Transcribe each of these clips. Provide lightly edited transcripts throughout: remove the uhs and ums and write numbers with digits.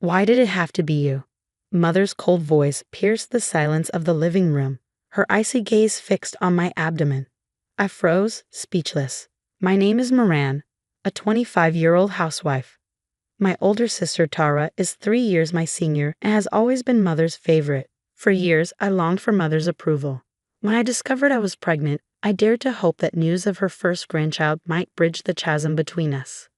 Why did it have to be you? Mother's cold voice pierced the silence of the living room, her icy gaze fixed on my abdomen. I froze, speechless. My name is Moran, a 25-year-old housewife. My older sister Tara is 3 years my senior and has always been Mother's favorite. For years, I longed for Mother's approval. When I discovered I was pregnant, I dared to hope that news of her first grandchild might bridge the chasm between us.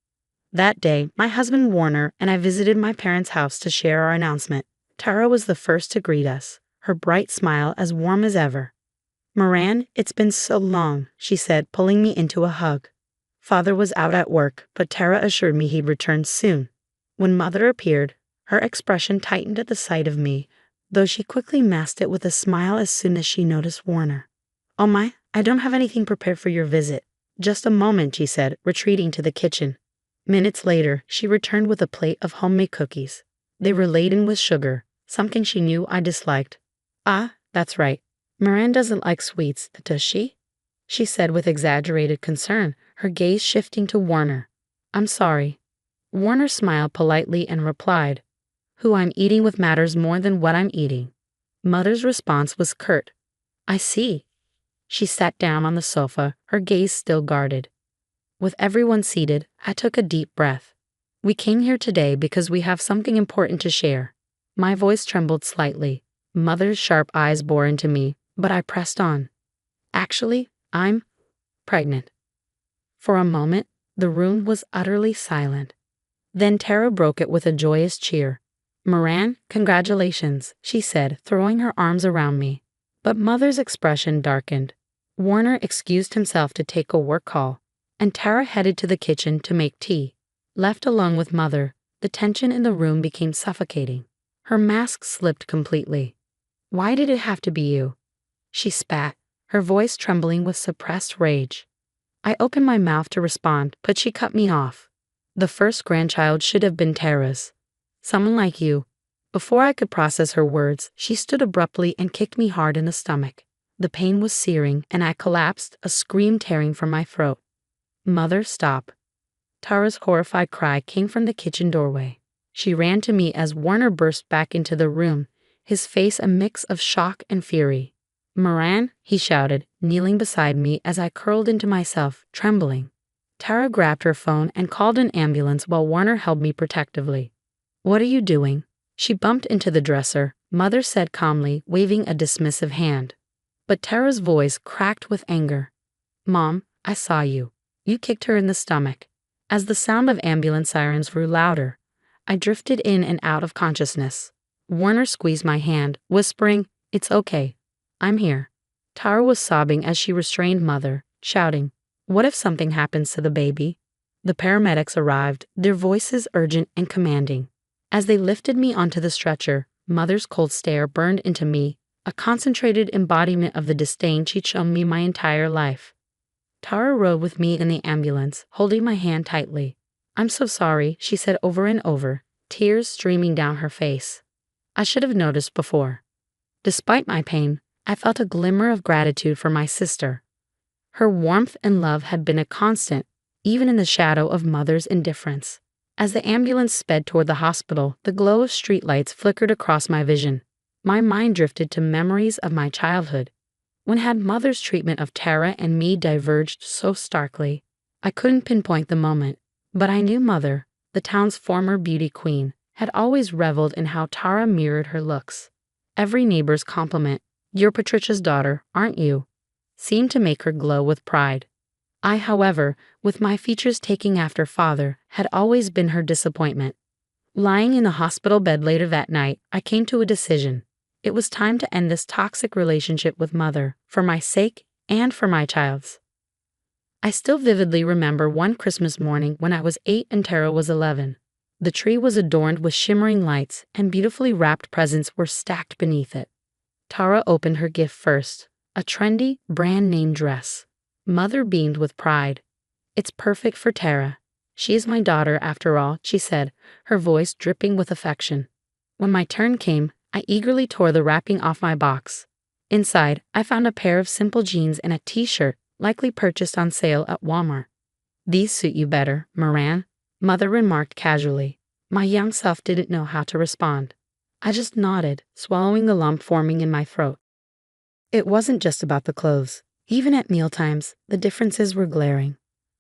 That day, my husband Warner and I visited my parents' house to share our announcement. Tara was the first to greet us, her bright smile as warm as ever. "Moran, it's been so long," she said, pulling me into a hug. Father was out at work, but Tara assured me he'd return soon. When Mother appeared, her expression tightened at the sight of me, though she quickly masked it with a smile as soon as she noticed Warner. "Oh my, I don't have anything prepared for your visit. Just a moment," she said, retreating to the kitchen. Minutes later, she returned with a plate of homemade cookies. They were laden with sugar, something she knew I disliked. "Ah, that's right. Moran doesn't like sweets, does she?" she said with exaggerated concern, her gaze shifting to Warner. "I'm sorry." Warner smiled politely and replied, "Who I'm eating with matters more than what I'm eating." Mother's response was curt. "I see." She sat down on the sofa, her gaze still guarded. With everyone seated, I took a deep breath. "We came here today because we have something important to share." My voice trembled slightly. Mother's sharp eyes bore into me, but I pressed on. "Actually, I'm pregnant." For a moment, the room was utterly silent. Then Tara broke it with a joyous cheer. "Moran, congratulations," she said, throwing her arms around me. But Mother's expression darkened. Warner excused himself to take a work call, and Tara headed to the kitchen to make tea. Left alone with Mother, the tension in the room became suffocating. Her mask slipped completely. "Why did it have to be you?" she spat, her voice trembling with suppressed rage. I opened my mouth to respond, but she cut me off. "The first grandchild should have been Tara's. Someone like you." Before I could process her words, she stood abruptly and kicked me hard in the stomach. The pain was searing, and I collapsed, a scream tearing from my throat. "Mother, stop." Tara's horrified cry came from the kitchen doorway. She ran to me as Warner burst back into the room, his face a mix of shock and fury. "Moran," he shouted, kneeling beside me as I curled into myself, trembling. Tara grabbed her phone and called an ambulance while Warner held me protectively. "What are you doing?" She bumped into the dresser, Mother said calmly, waving a dismissive hand. But Tara's voice cracked with anger. "Mom, I saw you. You kicked her in the stomach." As the sound of ambulance sirens grew louder, I drifted in and out of consciousness. Warner squeezed my hand, whispering, "It's okay. I'm here." Tara was sobbing as she restrained Mother, shouting, "What if something happens to the baby?" The paramedics arrived, their voices urgent and commanding. As they lifted me onto the stretcher, Mother's cold stare burned into me, a concentrated embodiment of the disdain she'd shown me my entire life. Tara rode with me in the ambulance, holding my hand tightly. "I'm so sorry," she said over and over, tears streaming down her face. I should have noticed before. Despite my pain, I felt a glimmer of gratitude for my sister. Her warmth and love had been a constant, even in the shadow of Mother's indifference. As the ambulance sped toward the hospital, the glow of streetlights flickered across my vision. My mind drifted to memories of my childhood. When had Mother's treatment of Tara and me diverged so starkly? I couldn't pinpoint the moment, but I knew Mother, the town's former beauty queen, had always reveled in how Tara mirrored her looks. Every neighbor's compliment, "You're Patricia's daughter, aren't you?" seemed to make her glow with pride. I, however, with my features taking after Father, had always been her disappointment. Lying in the hospital bed later that night, I came to a decision. It was time to end this toxic relationship with Mother, for my sake and for my child's. I still vividly remember one Christmas morning when I was 8 and Tara was 11. The tree was adorned with shimmering lights, and beautifully wrapped presents were stacked beneath it. Tara opened her gift first, a trendy, brand-name dress. Mother beamed with pride. "It's perfect for Tara. She is my daughter, after all," she said, her voice dripping with affection. When my turn came, I eagerly tore the wrapping off my box. Inside, I found a pair of simple jeans and a t-shirt, likely purchased on sale at Walmart. "These suit you better, Moran," Mother remarked casually. My young self didn't know how to respond. I just nodded, swallowing the lump forming in my throat. It wasn't just about the clothes. Even at mealtimes, the differences were glaring.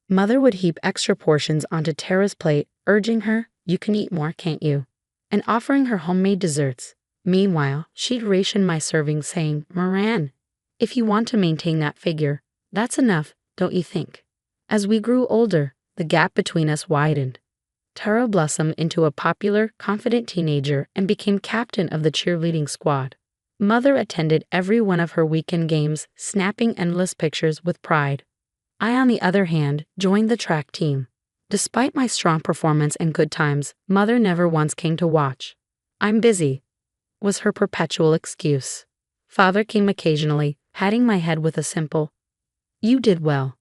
Mother would heap extra portions onto Tara's plate, urging her, "You can eat more, can't you?" and offering her homemade desserts. Meanwhile, she'd ration my servings, saying, "Moran, if you want to maintain that figure, that's enough, don't you think?" As we grew older, the gap between us widened. Tara blossomed into a popular, confident teenager and became captain of the cheerleading squad. Mother attended every one of her weekend games, snapping endless pictures with pride. I, on the other hand, joined the track team. Despite my strong performance and good times, Mother never once came to watch. "I'm busy," was her perpetual excuse. Father came occasionally, patting my head with a simple, "You did well."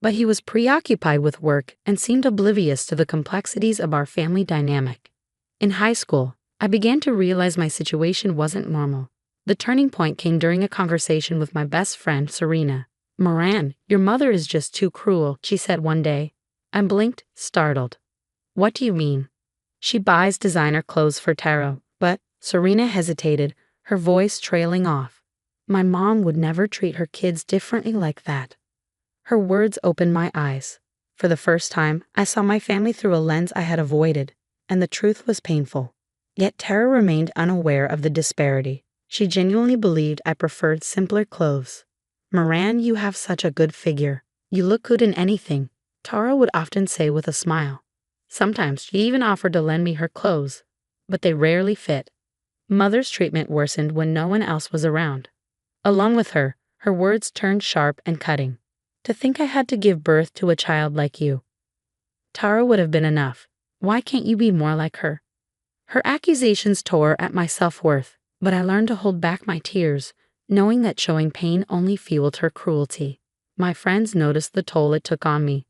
But he was preoccupied with work and seemed oblivious to the complexities of our family dynamic. In high school, I began to realize my situation wasn't normal. The turning point came during a conversation with my best friend, Serena. "Moran, your mother is just too cruel," she said one day. I blinked, startled. "What do you mean?" "She buys designer clothes for Tara, but," Serena hesitated, her voice trailing off, "my mom would never treat her kids differently like that." Her words opened my eyes. For the first time, I saw my family through a lens I had avoided, and the truth was painful. Yet Tara remained unaware of the disparity. She genuinely believed I preferred simpler clothes. "Moran, you have such a good figure. You look good in anything," Tara would often say with a smile. Sometimes she even offered to lend me her clothes, but they rarely fit. Mother's treatment worsened when no one else was around. Along with her, her words turned sharp and cutting. "To think I had to give birth to a child like you. Tara would have been enough. Why can't you be more like her?" Her accusations tore at my self-worth, but I learned to hold back my tears, knowing that showing pain only fueled her cruelty. My friends noticed the toll it took on me.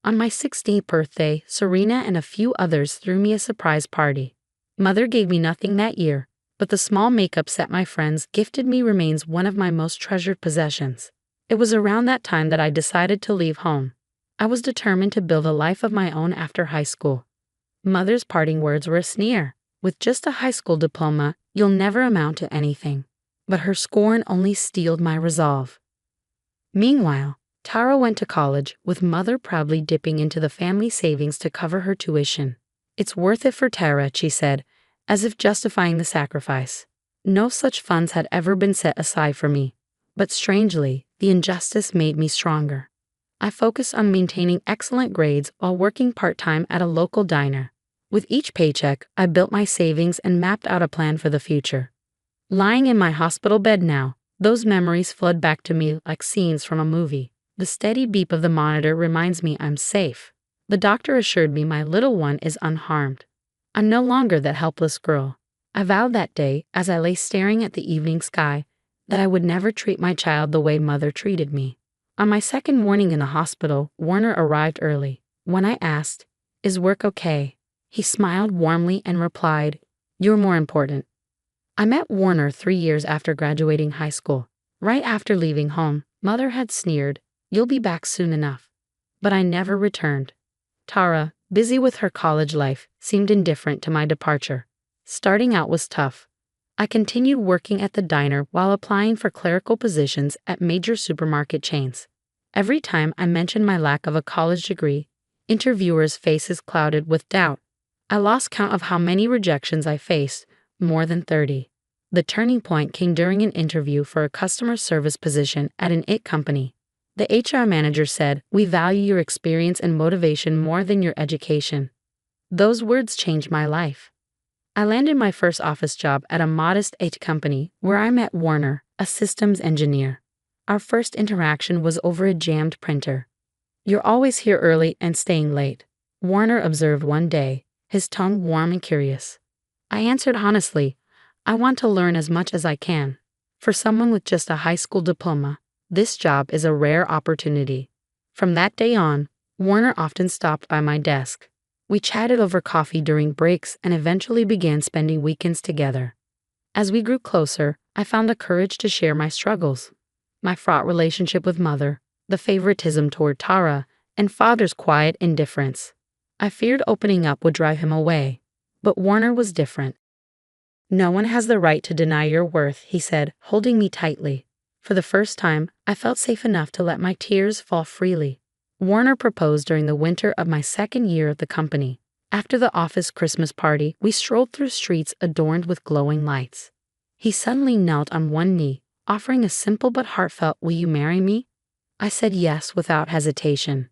On my 16th birthday, Serena and a few others threw me a surprise party. Mother gave me nothing that year, but the small makeup set my friends gifted me remains one of my most treasured possessions. It was around that time that I decided to leave home. I was determined to build a life of my own after high school. Mother's parting words were a sneer. "With just a high school diploma, you'll never amount to anything." But her scorn only steeled my resolve. Meanwhile, Tara went to college, with Mother proudly dipping into the family savings to cover her tuition. "It's worth it for Tara," she said, as if justifying the sacrifice. No such funds had ever been set aside for me. But strangely, the injustice made me stronger. I focused on maintaining excellent grades while working part-time at a local diner. With each paycheck, I built my savings and mapped out a plan for the future. Lying in my hospital bed now, those memories flood back to me like scenes from a movie. The steady beep of the monitor reminds me I'm safe. The doctor assured me my little one is unharmed. I'm no longer that helpless girl. I vowed that day, as I lay staring at the evening sky, that I would never treat my child the way Mother treated me. On my second morning in the hospital, Warner arrived early. When I asked, "Is work okay?" he smiled warmly and replied, "You're more important." I met Warner 3 years after graduating high school. Right after leaving home, Mother had sneered, "You'll be back soon enough." But I never returned. Tara, busy with her college life, seemed indifferent to my departure. Starting out was tough. I continued working at the diner while applying for clerical positions at major supermarket chains. Every time I mentioned my lack of a college degree, interviewers' faces clouded with doubt. I lost count of how many rejections I faced, more than 30. The turning point came during an interview for a customer service position at an IT company. The HR manager said, "We value your experience and motivation more than your education." Those words changed my life. I landed my first office job at a modest IT company where I met Warner, a systems engineer. Our first interaction was over a jammed printer. "You're always here early and staying late," Warner observed one day, his tone warm and curious. I answered honestly, "I want to learn as much as I can." For someone with just a high school diploma, this job is a rare opportunity. From that day on, Warner often stopped by my desk. We chatted over coffee during breaks and eventually began spending weekends together. As we grew closer, I found the courage to share my struggles. My fraught relationship with Mother, the favoritism toward Tara, and Father's quiet indifference. I feared opening up would drive him away, But Warner was different. "No one has the right to deny your worth," he said, holding me tightly. For the first time, I felt safe enough to let my tears fall freely. Warner proposed during the winter of my second year at the company. After the office Christmas party, we strolled through streets adorned with glowing lights. He suddenly knelt on one knee, offering a simple but heartfelt, "Will you marry me?" I said yes without hesitation.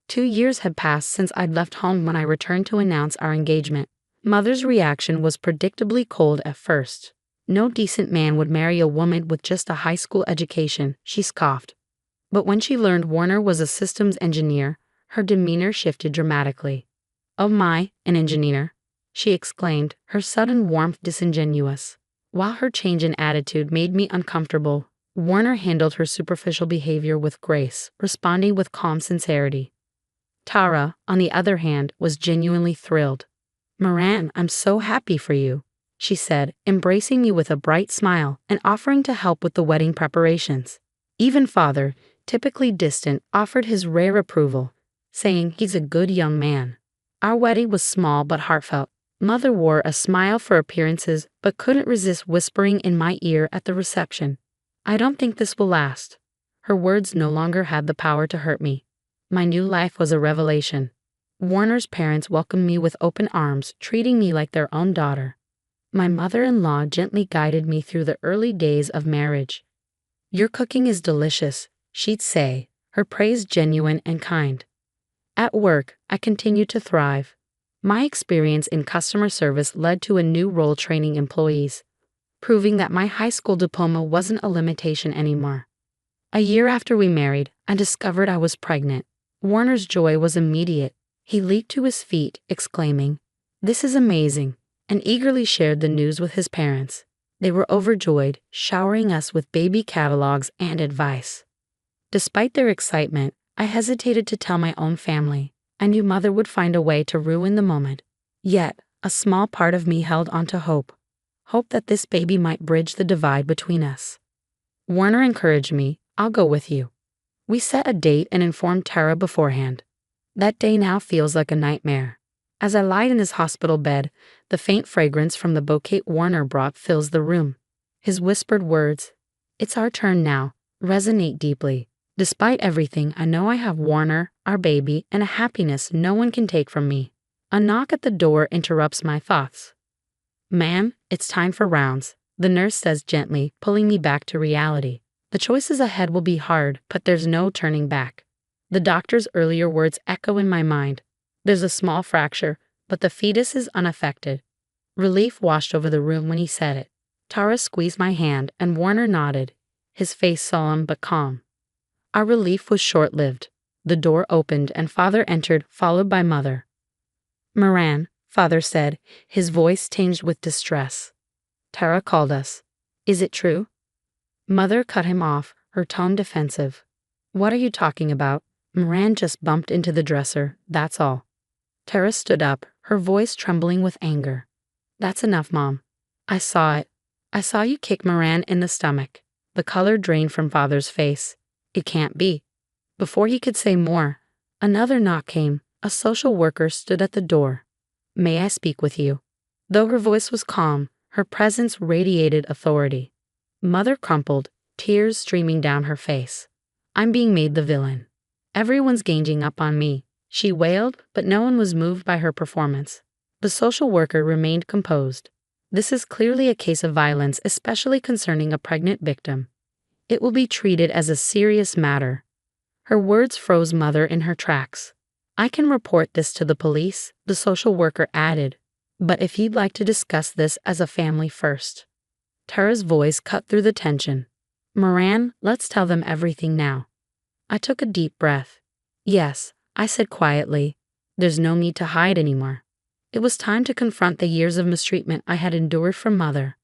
2 years had passed since I'd left home when I returned to announce our engagement. Mother's reaction was predictably cold at first. "No decent man would marry a woman with just a high school education," she scoffed. But when she learned Warner was a systems engineer, her demeanor shifted dramatically. "Oh my, an engineer," she exclaimed, her sudden warmth disingenuous. While her change in attitude made me uncomfortable, Warner handled her superficial behavior with grace, responding with calm sincerity. Tara, on the other hand, was genuinely thrilled. "Moran, I'm so happy for you," she said, embracing me with a bright smile and offering to help with the wedding preparations. Even father, typically distant, offered his rare approval, saying he's a good young man. Our wedding was small but heartfelt. Mother wore a smile for appearances but couldn't resist whispering in my ear at the reception, "I don't think this will last." Her words no longer had the power to hurt me. My new life was a revelation. Warner's parents welcomed me with open arms, treating me like their own daughter. My mother-in-law gently guided me through the early days of marriage. "Your cooking is delicious," she'd say, her praise genuine and kind. At work, I continued to thrive. My experience in customer service led to a new role training employees, proving that my high school diploma wasn't a limitation anymore. A year after we married, I discovered I was pregnant. Warner's joy was immediate. He leaped to his feet, exclaiming, "This is amazing," and eagerly shared the news with his parents. They were overjoyed, showering us with baby catalogs and advice. Despite their excitement, I hesitated to tell my own family. I knew Mother would find a way to ruin the moment. Yet, a small part of me held on to hope. Hope that this baby might bridge the divide between us. Warner encouraged me, "I'll go with you." We set a date and informed Tara beforehand. That day now feels like a nightmare. As I lie in his hospital bed, the faint fragrance from the bouquet Warner brought fills the room. His whispered words, "It's our turn now," resonate deeply. Despite everything, I know I have Warner, our baby, and a happiness no one can take from me. A knock at the door interrupts my thoughts. "Ma'am, it's time for rounds," the nurse says gently, pulling me back to reality. The choices ahead will be hard, but there's no turning back. The doctor's earlier words echo in my mind. There's a small fracture, but the fetus is unaffected. Relief washed over the room when he said it. Tara squeezed my hand and Warner nodded, his face solemn but calm. Our relief was short-lived. The door opened and Father entered, followed by Mother. "Moran," Father said, his voice tinged with distress. "Tara called us. Is it true?" Mother cut him off, her tone defensive. "What are you talking about? Moran just bumped into the dresser, that's all." Tara stood up, her voice trembling with anger. "That's enough, Mom. I saw it. I saw you kick Moran in the stomach." The color drained from Father's face. "It can't be." Before he could say more, another knock came. A social worker stood at the door. "May I speak with you?" Though her voice was calm, her presence radiated authority. Mother crumpled, tears streaming down her face. "I'm being made the villain. Everyone's ganging up on me," she wailed, but no one was moved by her performance. The social worker remained composed. "This is clearly a case of violence, especially concerning a pregnant victim. It will be treated as a serious matter." Her words froze Mother in her tracks. "I can report this to the police," the social worker added, "but if you'd like to discuss this as a family first." Tara's voice cut through the tension. "Moran, let's tell them everything now." I took a deep breath. "Yes," I said quietly. "There's no need to hide anymore." It was time to confront the years of mistreatment I had endured from Mother.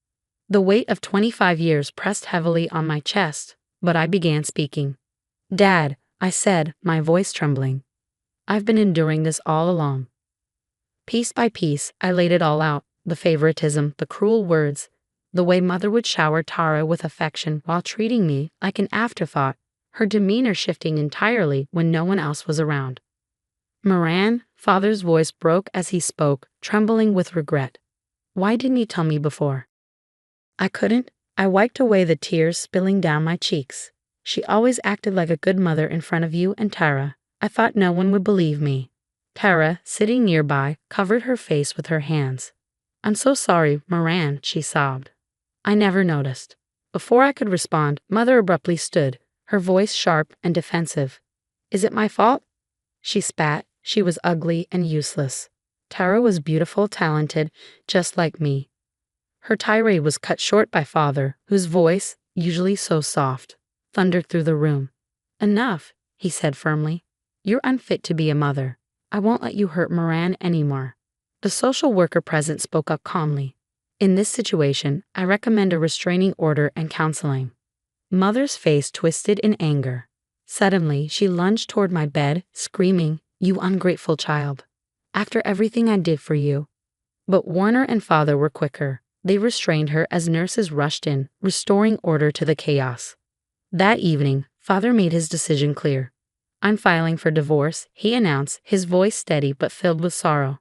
The weight of 25 years pressed heavily on my chest, but I began speaking. "Dad," I said, my voice trembling. "I've been enduring this all along." Piece by piece, I laid it all out, the favoritism, the cruel words, the way Mother would shower Tara with affection while treating me like an afterthought, her demeanor shifting entirely when no one else was around. "Moran," Father's voice broke as he spoke, trembling with regret. Why didn't you tell me before? I couldn't. I wiped away the tears spilling down my cheeks. She always acted like a good mother in front of you and Tara. I thought no one would believe me. Tara, sitting nearby, covered her face with her hands. I'm so sorry, Moran, she sobbed. I never noticed. Before I could respond, Mother abruptly stood, her voice sharp and defensive. Is it my fault? She spat. She was ugly and useless. Tara was beautiful, talented, just like me. Her tirade was cut short by Father, whose voice, usually so soft, thundered through the room. Enough, he said firmly. You're unfit to be a mother. I won't let you hurt Moran anymore. The social worker present spoke up calmly. In this situation, I recommend a restraining order and counseling. Mother's face twisted in anger. Suddenly, she lunged toward my bed, screaming, You ungrateful child. After everything I did for you. But Warner and Father were quicker. They restrained her as nurses rushed in, restoring order to the chaos. That evening, Father made his decision clear. I'm filing for divorce, he announced, his voice steady but filled with sorrow.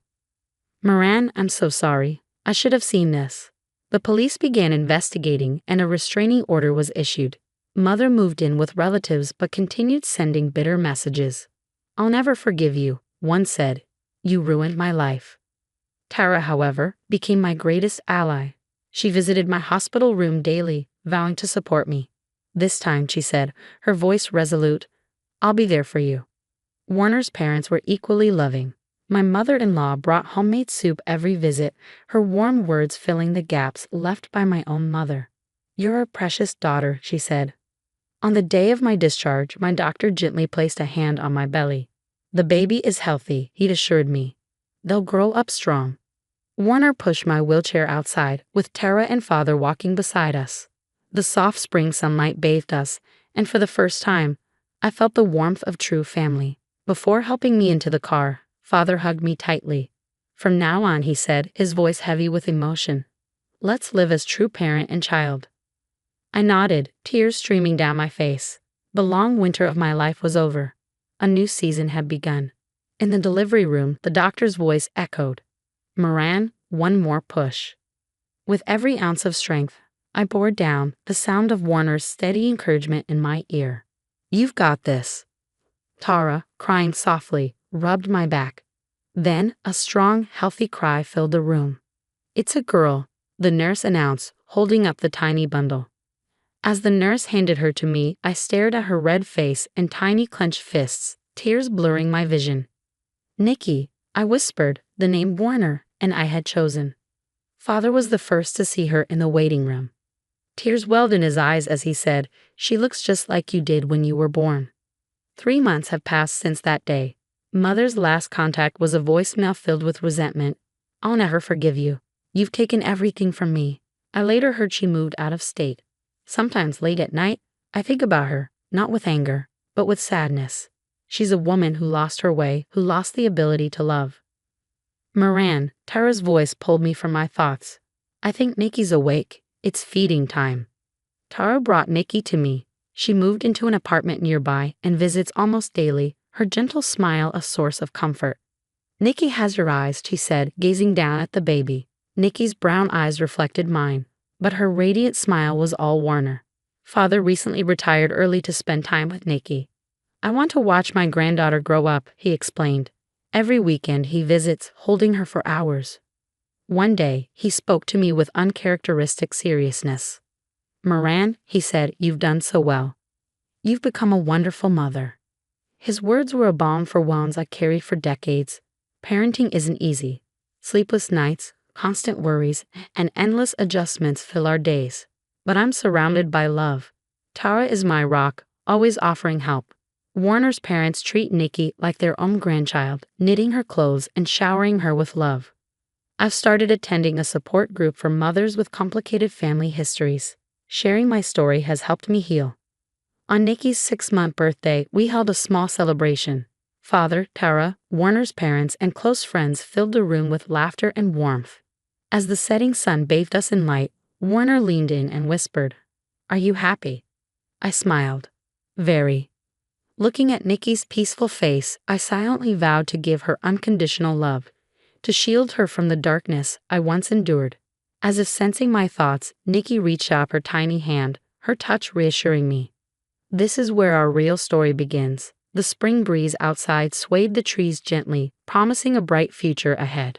Moran, I'm so sorry. I should have seen this. The police began investigating and a restraining order was issued. Mother moved in with relatives but continued sending bitter messages. I'll never forgive you, one said. You ruined my life. Tara, however, became my greatest ally. She visited my hospital room daily, vowing to support me. This time, she said, her voice resolute, I'll be there for you. Warner's parents were equally loving. My mother-in-law brought homemade soup every visit, her warm words filling the gaps left by my own mother. You're a precious daughter, she said. On the day of my discharge, my doctor gently placed a hand on my belly. The baby is healthy, he'd assured me. They'll grow up strong. Warner pushed my wheelchair outside, with Tara and Father walking beside us. The soft spring sunlight bathed us, and for the first time, I felt the warmth of true family. Before helping me into the car, Father hugged me tightly. From now on, he said, his voice heavy with emotion. Let's live as true parent and child. I nodded, tears streaming down my face. The long winter of my life was over. A new season had begun. In the delivery room, the doctor's voice echoed. Moran, one more push. With every ounce of strength, I bore down, the sound of Warner's steady encouragement in my ear. You've got this. Tara, crying softly, rubbed my back. Then, a strong, healthy cry filled the room. It's a girl, the nurse announced, holding up the tiny bundle. As the nurse handed her to me, I stared at her red face and tiny clenched fists, tears blurring my vision. Nikki, I whispered, the name Warner, and I had chosen. Father was the first to see her in the waiting room. Tears welled in his eyes as he said, She looks just like you did when you were born. 3 months have passed since that day. Mother's last contact was a voicemail filled with resentment. I'll never forgive you. You've taken everything from me. I later heard she moved out of state. Sometimes late at night, I think about her, not with anger, but with sadness. She's a woman who lost her way, who lost the ability to love. Moran, Tara's voice pulled me from my thoughts. I think Nikki's awake. It's feeding time. Tara brought Nikki to me. She moved into an apartment nearby and visits almost daily, her gentle smile a source of comfort. Nikki has your eyes, she said, gazing down at the baby. Nikki's brown eyes reflected mine, but her radiant smile was all Warner. Father recently retired early to spend time with Nikki. I want to watch my granddaughter grow up, he explained. Every weekend he visits, holding her for hours. One day, he spoke to me with uncharacteristic seriousness. Moran, he said, you've done so well. You've become a wonderful mother. His words were a balm for wounds I carried for decades. Parenting isn't easy. Sleepless nights, constant worries, and endless adjustments fill our days. But I'm surrounded by love. Tara is my rock, always offering help. Warner's parents treat Nikki like their own grandchild, knitting her clothes and showering her with love. I've started attending a support group for mothers with complicated family histories. Sharing my story has helped me heal. On Nikki's 6-month birthday, we held a small celebration. Father, Tara, Warner's parents, and close friends filled the room with laughter and warmth. As the setting sun bathed us in light, Warner leaned in and whispered, Are you happy? I smiled. Very. Looking at Nikki's peaceful face, I silently vowed to give her unconditional love, to shield her from the darkness I once endured. As if sensing my thoughts, Nikki reached out her tiny hand, her touch reassuring me. This is where our real story begins. The spring breeze outside swayed the trees gently, promising a bright future ahead.